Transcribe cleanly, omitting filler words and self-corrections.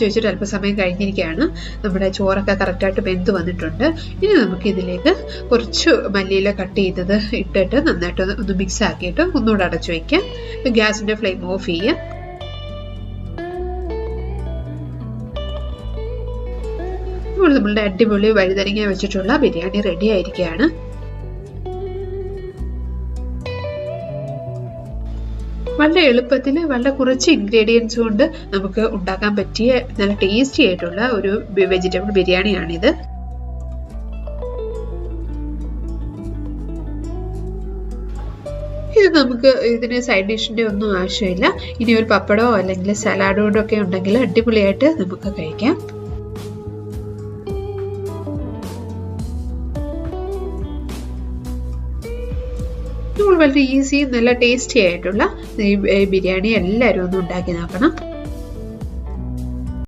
വെച്ചിട്ട് അല്പസമയം കഴിഞ്ഞിരിക്കുകയാണ്. നമ്മുടെ ചോറൊക്കെ കറക്റ്റായിട്ട് വെന്ത് വന്നിട്ടുണ്ട്. ഇനി നമുക്ക് ഇതിലേക്ക് കുറച്ച് മല്ലിയില കട്ട് ചെയ്തത് ഇട്ടിട്ട് നന്നായിട്ട് ഒന്ന് മിക്സ് ആക്കിയിട്ട് ഒന്നുകൂടെ അടച്ചു വയ്ക്കാം. ഗ്യാസിൻ്റെ ഫ്ലെയിം ഓഫ് ചെയ്യാം. ഇപ്പോൾ നമ്മളുടെ അടിപൊളി വഴുതനങ്ങ വെച്ചിട്ടുള്ള ബിരിയാണി റെഡി ആയിരിക്കുകയാണ്. വളരെ എളുപ്പത്തിൽ വളരെ കുറച്ച് ഇൻഗ്രീഡിയൻസ് കൊണ്ട് നമുക്ക് ഉണ്ടാക്കാൻ പറ്റിയ നല്ല ടേസ്റ്റി ആയിട്ടുള്ള ഒരു വെജിറ്റബിൾ ബിരിയാണിയാണിത്. ഇത് നമുക്ക് ഇതിന് സൈഡ് ഡിഷിൻ്റെ ഒന്നും ആവശ്യമില്ല. ഇനി ഒരു പപ്പടമോ അല്ലെങ്കിൽ സലാഡോ ഒക്കെ ഉണ്ടെങ്കിൽ അടിപൊളിയായിട്ട് നമുക്ക് കഴിക്കാം. വളരെ ഈസി നല്ല ടേസ്റ്റി ആയിട്ടുള്ള ഈ ബിരിയാണി എല്ലാവരും ഒന്ന് ഉണ്ടാക്കി നോക്കണം.